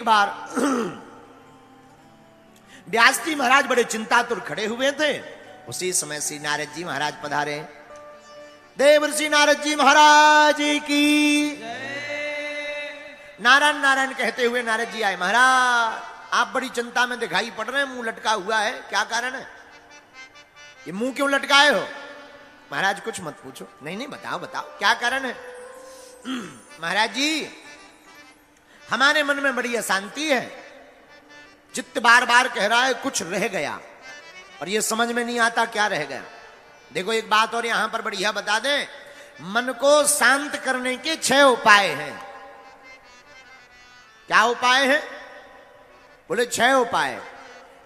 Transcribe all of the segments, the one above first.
एक बार व्यास जी महाराज बड़े चिंतातुर खड़े हुए थे। उसी समय श्री नारद जी महाराज पधारे। देवर्षि नारद जी महाराज की नारायण नारायण कहते हुए नारद जी आए। महाराज आप बड़ी चिंता में दिखाई पड़ रहे हैं, मुंह लटका हुआ है, क्या कारण है? ये मुंह क्यों लटकाए हो? महाराज कुछ मत पूछो। नहीं नहीं बताओ बताओ क्या कारण है? महाराज जी हमारे मन में बड़ी अशांति है, चित्त बार बार कह रहा है कुछ रह गया, और ये समझ में नहीं आता क्या रह गया। देखो एक बात और यहां पर बढ़िया बता दें, मन को शांत करने के 6 उपाय हैं। क्या उपाय हैं? बोले 6 उपाय।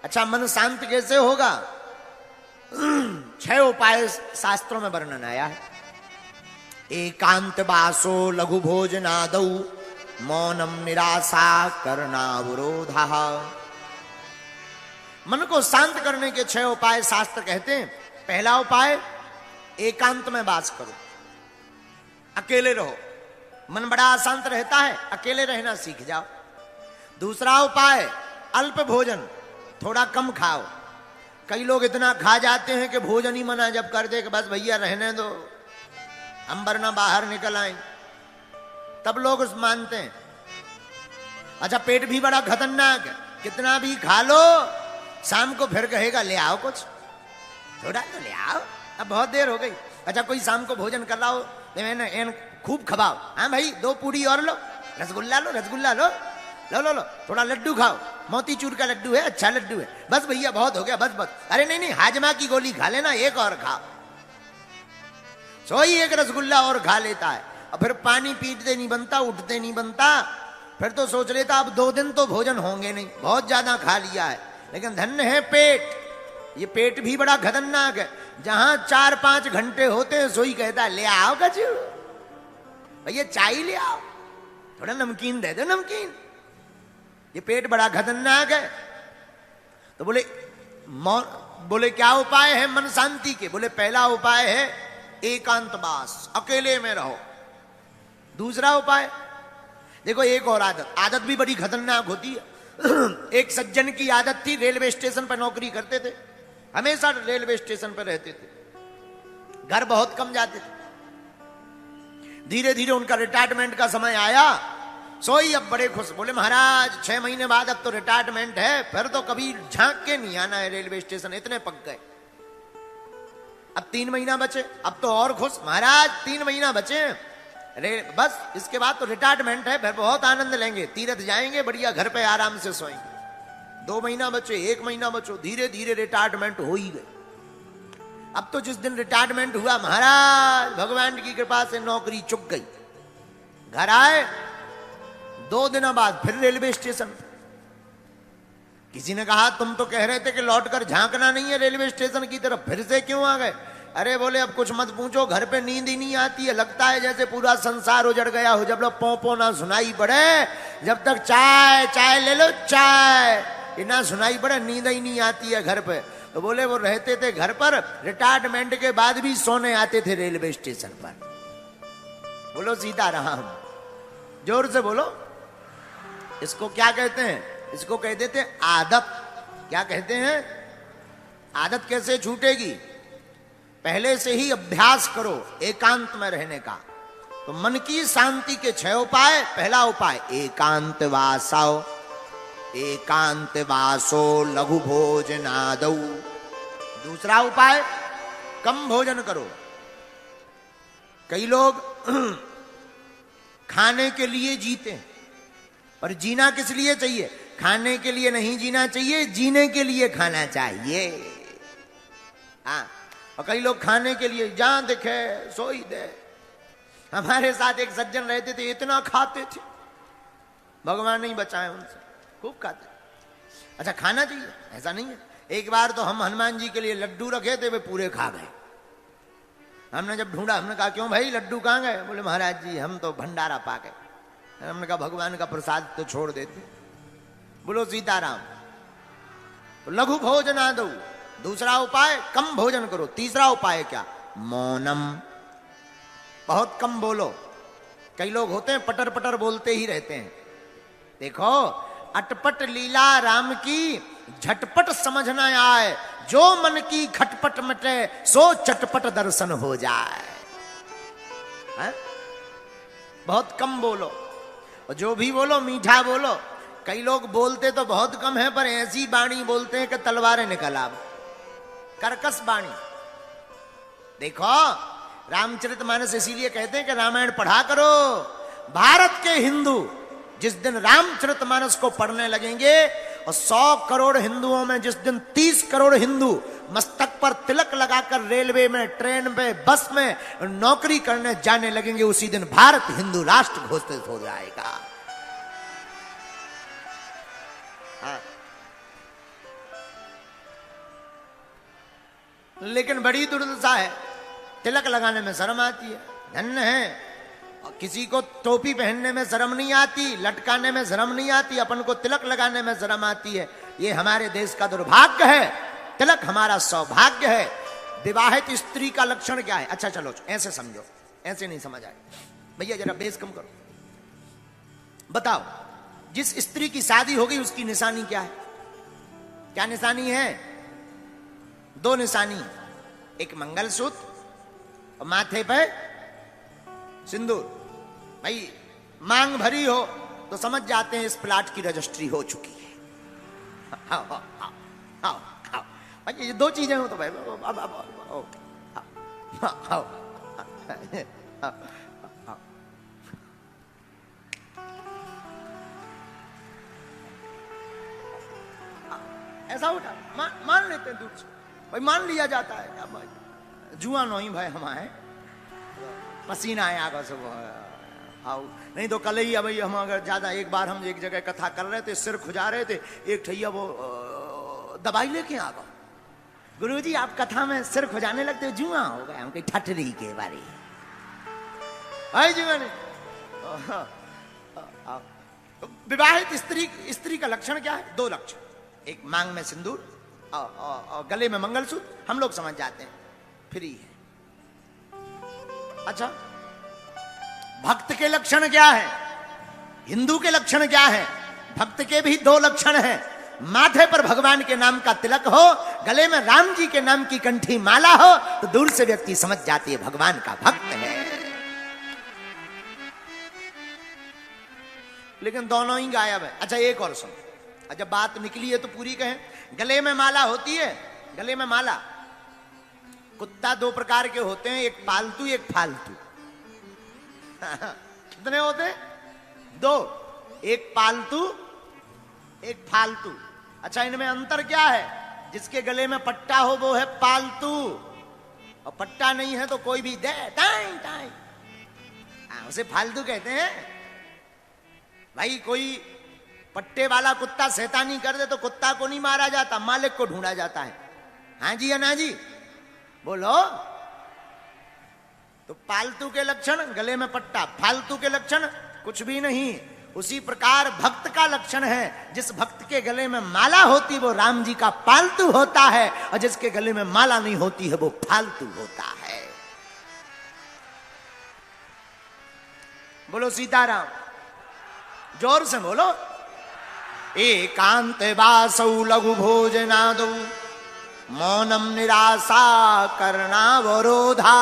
अच्छा मन शांत कैसे होगा? 6 उपाय शास्त्रों में वर्णन आया है। एकांत वासो लघु भोजनादौ मौनम निराशा करनावरोधा। मन को शांत करने के 6 उपाय शास्त्र कहते हैं। पहला उपाय एकांत में वास करो, अकेले रहो। मन बड़ा अशांत रहता है, अकेले रहना सीख जाओ। दूसरा उपाय अल्प भोजन, थोड़ा कम खाओ। कई लोग इतना खा जाते हैं कि भोजन ही मना जब कर दे कि बस भैया रहने दो, हम वरना बाहर निकल आए, तब लोग उस मानते हैं। अच्छा पेट भी बड़ा खतरनाक है, कितना भी खा लो शाम को फिर कहेगा ले आओ कुछ, थोड़ा तो ले आओ, अब बहुत देर हो गई। अच्छा कोई शाम को भोजन कर रहा हो तो खूब खवाओ, हाँ भाई 2 पूड़ी और लो, रसगुल्ला लो, रसगुल्ला लो, लो लो लो, थोड़ा लड्डू खाओ, मोतीचूर का लड्डू है, अच्छा लड्डू है, बस भैया बहुत हो गया, बस बस। अरे नहीं नहीं हाजमा की गोली खा लेना, एक और खाओ। सोई एक रसगुल्ला और खा लेता है, और फिर पानी पीते नहीं बनता, उठते नहीं बनता, फिर तो सोच लेता अब 2 दिन तो भोजन होंगे नहीं, बहुत ज्यादा खा लिया है। लेकिन धन्य है पेट, ये पेट भी बड़ा खतरनाक है। जहां 4-5 घंटे होते हैं सोई कहता है ले आओ कचू, भैया चाय ले आओ, थोड़ा नमकीन दे दो नमकीन। ये पेट बड़ा खतरनाक है। तो बोले क्या उपाय है मन शांति के? बोले पहला उपाय है एकांतवास, अकेले में रहो। दूसरा उपाय देखो, एक और आदत भी बड़ी खतरनाक होती है। एक सज्जन की आदत थी, रेलवे स्टेशन पर नौकरी करते थे, हमेशा रेलवे स्टेशन पर रहते थे, घर बहुत कम जाते थे। धीरे धीरे उनका रिटायरमेंट का समय आया, सोई अब बड़े खुश। बोले महाराज 6 महीने बाद अब तो रिटायरमेंट है, फिर तो कभी झांक के नहीं आना है रेलवे स्टेशन, इतने पक गए। अब 3 महीना बचे, अब तो और खुश, महाराज 3 महीना बचे बस, इसके बाद तो रिटायरमेंट है, फिर बहुत आनंद लेंगे, तीर्थ जाएंगे, बढ़िया घर पे आराम से सोएंगे। 2 महीना बचे, 1 महीना बचो, धीरे धीरे रिटायरमेंट हो ही गए। अब तो जिस दिन रिटायरमेंट हुआ महाराज भगवान की कृपा से नौकरी चुक गई। घर आए 2 दिनों बाद फिर रेलवे स्टेशन। किसी ने कहा तुम तो कह रहे थे कि लौटकर झांकना नहीं है रेलवे स्टेशन की तरफ, फिर से क्यों आ गए? अरे बोले अब कुछ मत पूछो, घर पे नींद ही नहीं आती है, लगता है जैसे पूरा संसार उजड़ गया हो। जब लोग पो ना सुनाई पड़े, जब तक चाय चाय ले लो चाय ये ना सुनाई पड़े, नींद ही नहीं आती है घर पे। तो बोले वो रहते थे घर पर, रिटायरमेंट के बाद भी सोने आते थे रेलवे स्टेशन पर। बोलो सीताराम, जोर से बोलो। इसको क्या कहते हैं? इसको कह देते हैं आदत। क्या कहते हैं? आदत कैसे छूटेगी? पहले से ही अभ्यास करो एकांत में रहने का। तो मन की शांति के 6 उपाय। पहला उपाय एकांत वासो, एकांत वासो लघु भोजनादौ। दूसरा उपाय कम भोजन करो। कई लोग खाने के लिए जीते हैं, पर जीना किस लिए चाहिए? खाने के लिए नहीं जीना चाहिए, जीने के लिए खाना चाहिए। हाँ, और कई लोग खाने के लिए जहां दिखे सोई दे। हमारे साथ एक सज्जन रहते थे, इतना खाते थे, भगवान नहीं बचाए उनसे, खूब खाते। अच्छा खाना चाहिए ऐसा नहीं है। एक बार तो हम हनुमान जी के लिए लड्डू रखे थे, वे पूरे खा गए। हमने जब ढूंढा, हमने कहा क्यों भाई लड्डू कहां गए? बोले महाराज जी हम तो भंडारा पा गए। हमने कहा भगवान का प्रसाद तो छोड़ देते। बोलो सीताराम। तो लघु भोजनादौ, दूसरा उपाय कम भोजन करो। तीसरा उपाय क्या? मौनम, बहुत कम बोलो। कई लोग होते हैं पटर पटर बोलते ही रहते हैं। देखो अटपट लीला राम की झटपट समझ न आए, जो मन की खटपट मटे सो चटपट दर्शन हो जाए। है? बहुत कम बोलो, और जो भी बोलो मीठा बोलो। कई लोग बोलते तो बहुत कम है, पर ऐसी बाणी बोलते हैं कि तलवारें निकल आवे, कर्कश बाणी। देखो रामचरितमानस इसीलिए कहते हैं कि रामायण पढ़ा करो। भारत के हिंदू जिस दिन रामचरितमानस को पढ़ने लगेंगे, और 100 करोड़ हिंदुओं में जिस दिन 30 करोड़ हिंदू मस्तक पर तिलक लगाकर रेलवे में, ट्रेन में, बस में नौकरी करने जाने लगेंगे, उसी दिन भारत हिंदू राष्ट्र घोषित हो जाएगा। हाँ। लेकिन बड़ी दुर्दशा है, तिलक लगाने में शर्म आती है। धन्य है किसी को टोपी पहनने में शर्म नहीं आती, लटकाने में शर्म नहीं आती, अपन को तिलक लगाने में शर्म आती है। ये हमारे देश का दुर्भाग्य है। तिलक हमारा सौभाग्य है। विवाहित स्त्री का लक्षण क्या है? अच्छा चलो ऐसे समझो, ऐसे नहीं समझ आए भैया, जरा बेस कम करो। बताओ, जिस स्त्री की शादी हो गई उसकी निशानी क्या है? क्या निशानी है? 2 निशानी, एक मंगलसूत्र और माथे पे सिंदूर। भाई मांग भरी हो तो समझ जाते हैं इस प्लाट की रजिस्ट्री हो चुकी है। आओ आओ आओ आओ, भाई ये 2 चीजें हो तो भाई आओ। ऐसा उठा मान लेते हैं दूर से, भाई मान लिया जाता है। जुआ नहीं भाई हमारे पसीना आए आगे से आओ, नहीं तो कल ही भाई हम अगर ज्यादा, एक बार हम एक जगह कथा कर रहे थे, सिर खुजा रहे थे, एक ठैया वो दवाई लेके आ गए। गुरुजी आप कथा में सिर खुजाने लगते, जुआ हो गया हम कहीं ठटरी के बारे भाई जी। मैंने विवाहित स्त्री का लक्षण क्या है? 2 लक्षण, एक मांग में सिंदूर और गले में मंगलसूत्र, हम लोग समझ जाते हैं फ्री है। अच्छा भक्त के लक्षण क्या है? हिंदू के लक्षण क्या है? भक्त के भी 2 लक्षण हैं। माथे पर भगवान के नाम का तिलक हो, गले में राम जी के नाम की कंठी माला हो, तो दूर से व्यक्ति समझ जाती है भगवान का भक्त है। लेकिन दोनों ही गायब है। अच्छा एक और सुनो, जब बात निकली है तो पूरी कहें। गले में माला होती है, गले में माला। कुत्ता 2 प्रकार के होते हैं, एक पालतू एक फालतू। कितने होते हैं? 2, एक पालतू एक फालतू। अच्छा इनमें अंतर क्या है? जिसके गले में पट्टा हो वो है पालतू, और पट्टा नहीं है तो कोई भी दे टाइम टाइम, उसे फालतू कहते हैं। भाई कोई पट्टे वाला कुत्ता शैतानी कर दे तो कुत्ता को नहीं मारा जाता, मालिक को ढूंढा जाता है। हाँ जी या ना जी बोलो। तो पालतू के लक्षण गले में पट्टा, फालतू के लक्षण कुछ भी नहीं। उसी प्रकार भक्त का लक्षण है, जिस भक्त के गले में माला होती वो राम जी का पालतू होता है, और जिसके गले में माला नहीं होती है वो फालतू होता है। बोलो सीताराम, जोर से बोलो। एकांत वासौ लघु भोजनादौ मौनम निराशा करणावरोधा।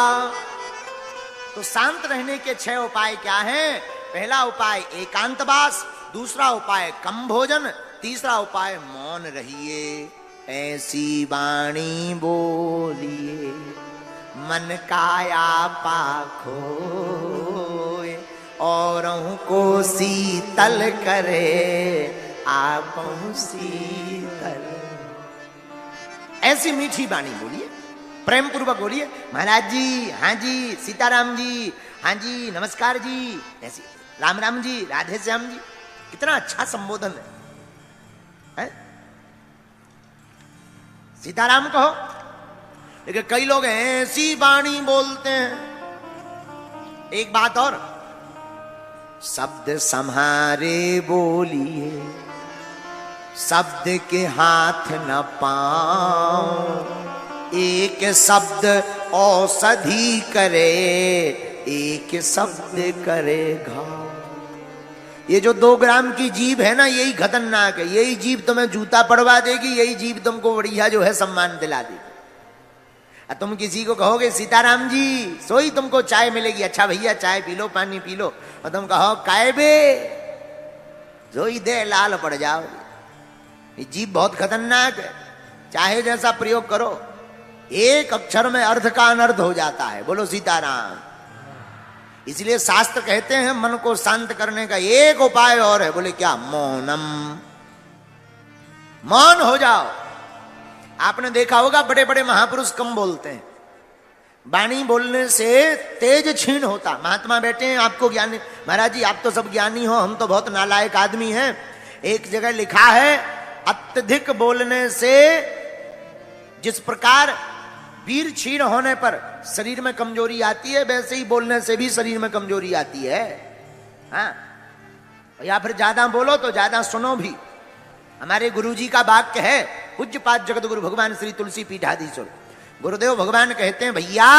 तो शांत रहने के 6 उपाय क्या हैं? पहला उपाय एकांतवास, दूसरा उपाय कम भोजन, तीसरा उपाय मौन रहिए। ऐसी वाणी बोलिए मन काया पाखो, औरों को शीतल करे आप शीतल। ऐसी मीठी वाणी बोलिए, प्रेम पूर्वक बोलिए। महाराज जी, हाँ जी, सीताराम जी, हाँ जी, नमस्कार जी, ऐसी राम राम जी, राधे श्याम जी। कितना अच्छा संबोधन है? सीताराम कहो। लेकिन कई लोग ऐसी वाणी बोलते हैं। एक बात और, शब्द संहारे बोलिए, शब्द के हाथ न पांव। एक शब्द औषधि करे, एक शब्द करे घाव। ये जो 2 ग्राम की जीभ है ना, यही खतरनाक है। यही जीभ तुम्हें जूता पड़वा देगी, यही जीभ तुमको बढ़िया जो है सम्मान दिला देगी। तुम किसी को कहोगे सीताराम जी, सोई तुमको चाय मिलेगी, अच्छा भैया चाय पी लो, पानी पी लो, और तुम कहो काय बे, सोई दे लाल पड़ जाओ। ये जीभ बहुत खतरनाक है, चाहे जैसा प्रयोग करो, एक अक्षर में अर्थ का अनर्थ हो जाता है। बोलो सीताराम। इसलिए शास्त्र कहते हैं मन को शांत करने का एक उपाय और है। बोले क्या? मौनम। मौन हो जाओ। आपने देखा होगा बड़े बड़े महापुरुष कम बोलते हैं, वाणी बोलने से तेज क्षीण होता। महात्मा बैठे हैं, आपको ज्ञानी, महाराज जी आप तो सब ज्ञानी हो, हम तो बहुत नालायक आदमी हैं। एक जगह लिखा है अत्यधिक बोलने से जिस प्रकार वीर क्षीण होने पर शरीर में कमजोरी आती है, वैसे ही बोलने से भी शरीर में कमजोरी आती है। हाँ, या फिर ज्यादा बोलो तो ज्यादा सुनो भी। हमारे गुरुजी का वाक्य है, पूज्यपाद जगत गुरु भगवान श्री तुलसी पीठाधीश्वर गुरुदेव भगवान कहते हैं, भैया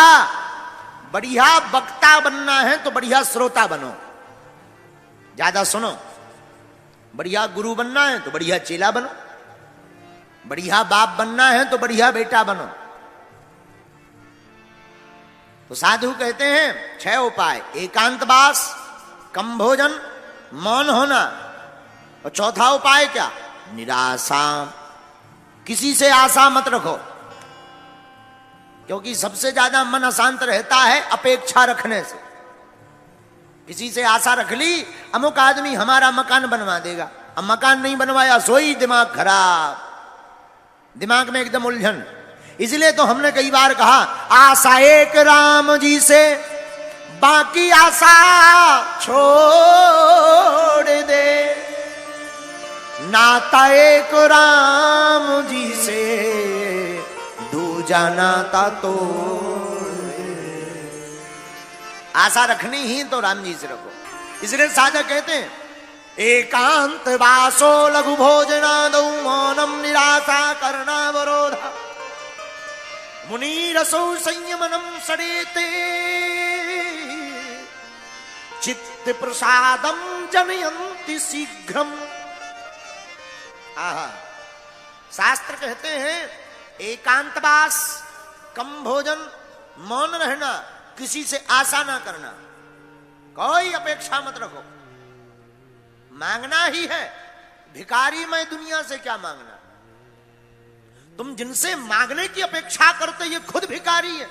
बढ़िया वक्ता बनना है तो बढ़िया श्रोता बनो, ज्यादा सुनो। बढ़िया गुरु बनना है तो बढ़िया चेला बनो, बढ़िया बाप बनना है तो बढ़िया बेटा बनो। तो साधु कहते हैं 6 उपाय: एकांतवास, कम भोजन, मौन होना, और चौथा उपाय क्या? निराशा। किसी से आशा मत रखो, क्योंकि सबसे ज्यादा मन अशांत रहता है अपेक्षा रखने से। किसी से आशा रख ली, अमुक आदमी हमारा मकान बनवा देगा, अब मकान नहीं बनवाया, सोई दिमाग खराब, दिमाग में एकदम उलझन। इसलिए तो हमने कई बार कहा, आशा एक राम जी से, बाकी आशा छोड़ दे, नाता एक राम जी से, दूजा नाता तोड़ दे। आशा रखनी ही तो राम जी से रखो। इसलिए साधक कहते हैं, एकांत वासो लघु भोजनादौ, मौनम निराशा करणावरोधा, मुनिरसौ संयमनम सडेते, चित्त प्रसादम जनयन्ति शीघ्रम। आहा, शास्त्र कहते हैं एकांतवास, कम भोजन, मौन रहना, किसी से आशा ना करना, कोई अपेक्षा मत रखो। मांगना ही है, भिखारी मैं दुनिया से क्या मांगना। तुम जिनसे मांगने की अपेक्षा करते, ये खुद भिखारी है,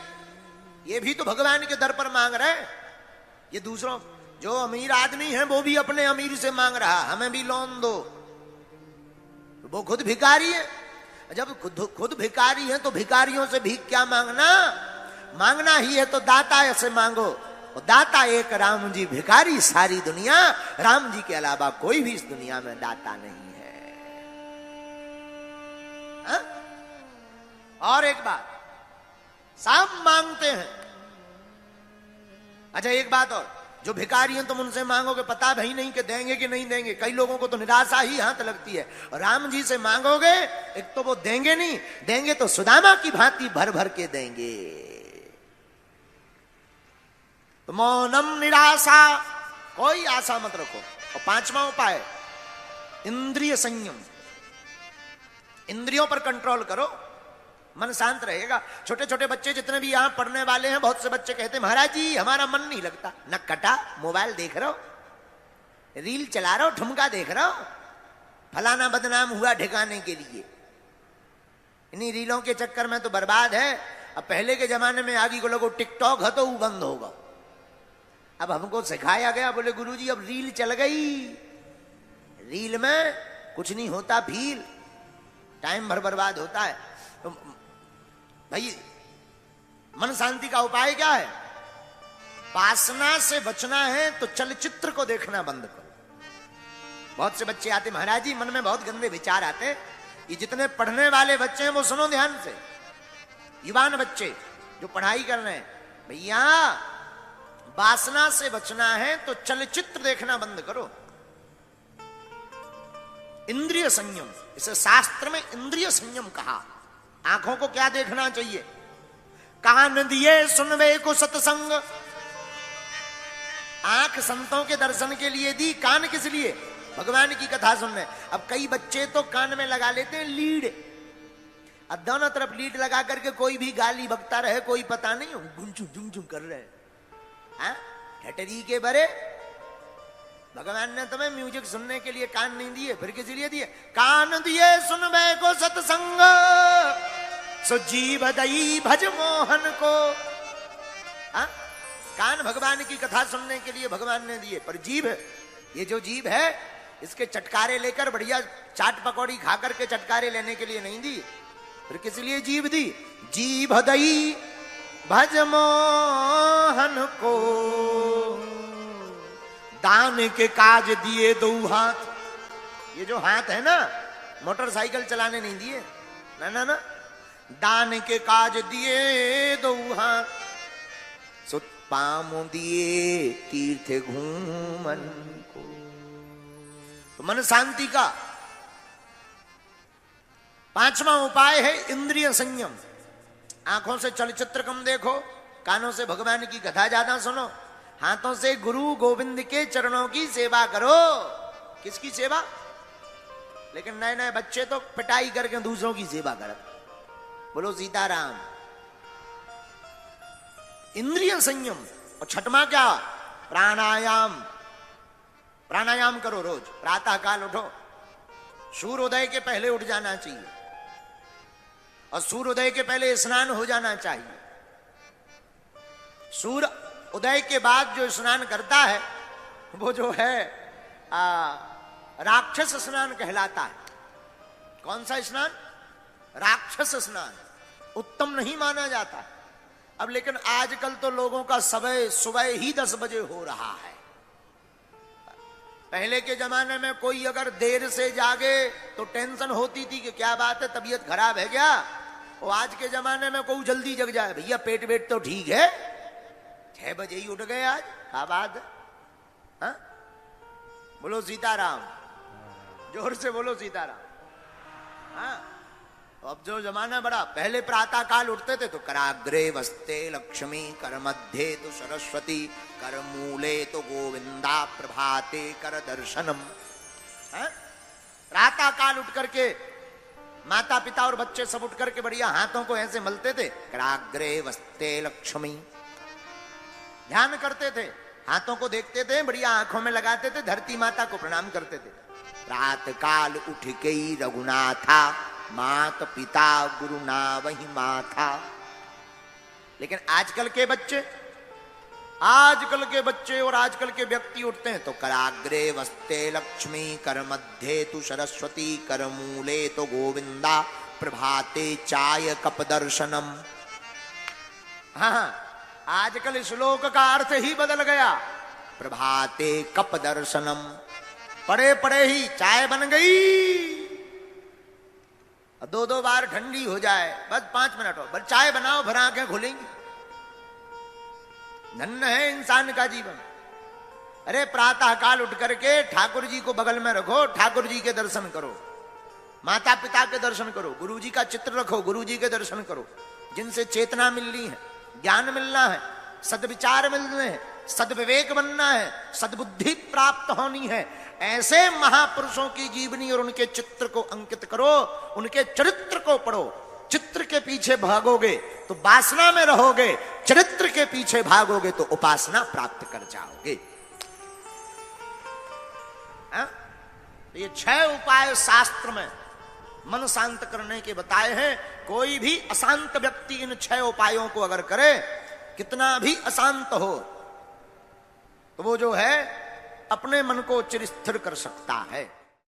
ये भी तो भगवान के दर पर मांग रहे। ये दूसरों, जो अमीर आदमी है वो भी अपने अमीर से मांग रहा, हमें भी लोन दो, वो खुद भिखारी है। जब खुद भिखारी है तो भिखारियों से भीख क्या मांगना? मांगना ही है तो दाता से मांगो, और दाता एक राम जी, भिखारी सारी दुनिया। राम जी के अलावा कोई भी इस दुनिया में दाता नहीं है। हा? और एक बात, सब मांगते हैं। अच्छा एक बात और, जो भिखारी हैं तुम उनसे मांगोगे, पता भी नहीं कि देंगे कि नहीं देंगे। कई लोगों को तो निराशा ही हाथ लगती है। और राम जी से मांगोगे, एक तो वो देंगे नहीं, देंगे तो सुदामा की भांति भर भर के देंगे। तो मौनम निराशा, कोई आशा मत रखो। और 5वां उपाय, इंद्रिय संयम। इंद्रियों पर कंट्रोल करो, मन शांत रहेगा। छोटे छोटे बच्चे जितने भी यहां पढ़ने वाले हैं, बहुत से बच्चे कहते हैं, महाराज जी हमारा मन नहीं लगता। न कटा, मोबाइल देख रहे हो, रील चला रहे हो, ठुमका देख रहे हो, फलाना बदनाम हुआ ठिकाने के लिए। इन्हीं रीलों के चक्कर में तो बर्बाद है। अब पहले के जमाने में आगे को लोगों टिकटॉक है तो वो बंद होगा। अब हमको सिखाया गया, बोले गुरुजी अब रील चल गई, रील में कुछ नहीं होता, फील टाइम भर बर्बाद होता है। तो भाई मन शांति का उपाय क्या है? वासना से बचना है तो चलचित्र को देखना बंद करो। बहुत से बच्चे आते, महाराज जी मन में बहुत गंदे विचार आते। ये जितने पढ़ने वाले बच्चे हैं वो सुनो ध्यान से, युवान बच्चे जो पढ़ाई कर रहे हैं, भैया वासना से बचना है तो चलचित्र देखना बंद करो। इंद्रिय संयम, इसे शास्त्र में इंद्रिय संयम कहा। आंखों को क्या देखना चाहिए? कान दिए सुनवे को सत्संग, आंख संतों के दर्शन के लिए दी, कान किस लिए? भगवान की कथा सुनने। अब कई बच्चे तो कान में लगा लेते हैं लीड, अब दोनों तरफ लीड लगा करके कोई भी गाली बकता रहे, कोई पता नहीं गुंचू झुंझुं कर रहे हैं। ठटरी के बरे भगवान ने तुम्हें म्यूजिक सुनने के लिए कान नहीं दिए, फिर किस लिए दिए? कान दिए सुनबे को सत्संग, सो जीव दई भज मोहन को। कान भगवान की कथा सुनने के लिए भगवान ने दिए, पर जीभ, ये जो जीभ है इसके चटकारे लेकर बढ़िया चाट पकौड़ी खा करके चटकारे लेने के लिए नहीं दी, फिर किस लिए जीभ दी? जीभ दई भज मोहन को, दान के काज दिए दो हाथ। ये जो हाथ है ना, मोटरसाइकिल चलाने नहीं दिए, ना ना ना, दान के काज दिए दो हाथ, सो पामो दिए तीर्थ घूमन को। तो मन शांति का पांचवा उपाय है इंद्रिय संयम। आंखों से चलचित्र कम देखो, कानों से भगवान की कथा ज्यादा सुनो, हाथों से गुरु गोविंद के चरणों की सेवा करो। किसकी सेवा? लेकिन नए नए बच्चे तो पिटाई करके दूसरों की सेवा कर। बोलो सीताराम। इंद्रिय संयम। और छठवां क्या? प्राणायाम। प्राणायाम करो रोज, प्रातः काल उठो, सूर्योदय के पहले उठ जाना चाहिए, और सूर्योदय के पहले स्नान हो जाना चाहिए। सूर्य उदय के बाद जो स्नान करता है वो जो है राक्षस स्नान कहलाता है। कौन सा स्नान? राक्षस स्नान। उत्तम नहीं माना जाता। अब लेकिन आजकल तो लोगों का सुबह ही 10 बजे हो रहा है। पहले के जमाने में कोई अगर देर से जागे तो टेंशन होती थी कि क्या बात है, तबीयत खराब है क्या। और आज के जमाने में कोई जल्दी जग जाए, भैया पेट वेट तो ठीक है, 6 बजे ही उठ गए आज, क्या बात है? हाँ? बोलो सीताराम, जोर से बोलो सीताराम। हाँ, अब जो जमाना बड़ा, पहले प्रातः काल उठते थे तो कराग्रे वस्ते लक्ष्मी, कर मध्य तो सरस्वती, कर मूले तो गोविंदा, प्रभाते कर दर्शनम। प्रातः काल उठ करके माता पिता और बच्चे सब उठ करके बढ़िया हाथों को ऐसे मलते थे, कराग्रे वस्ते लक्ष्मी, ध्यान करते थे, हाथों को देखते थे, बढ़िया आंखों में लगाते थे, धरती माता को प्रणाम करते थे। प्रातः काल उठ के ही रघुनाथा, मात पिता गुरु ना वही माथा। लेकिन आजकल के बच्चे और आजकल के व्यक्ति उठते हैं तो कराग्रे वस्ते लक्ष्मी, कर मध्य तु सरस्वती, कर मूले तो गोविंदा, प्रभाते चाय कप दर्शनम। हाँ, आजकल श्लोक का अर्थ ही बदल गया। प्रभाते कप दर्शनम, पड़े पड़े ही चाय बन गई, 2-2 बार ठंडी हो जाए, बस 5 मिनट हो, बस चाय बनाओ, फिर आंखें खुलेंगी। धन्य है इंसान का जीवन। अरे प्रातः काल उठ करके ठाकुर जी को बगल में रखो, ठाकुर जी के दर्शन करो, माता पिता के दर्शन करो, गुरु जी का चित्र रखो, गुरु जी के दर्शन करो, जिनसे चेतना मिलनी है, ज्ञान मिलना है, सद्विचार मिलने हैं, सद्विवेक बनना है, सद्बुद्धि प्राप्त होनी है। ऐसे महापुरुषों की जीवनी और उनके चित्र को अंकित करो, उनके चरित्र को पढ़ो। चित्र के पीछे भागोगे तो वासना में रहोगे, चरित्र के पीछे भागोगे तो उपासना प्राप्त कर जाओगे। ये 6 उपाय शास्त्र में मन शांत करने के बताए हैं। कोई भी अशांत व्यक्ति इन 6 उपायों को अगर करे, कितना भी अशांत हो, तो वो जो है अपने मन को चिर स्थिर कर सकता है।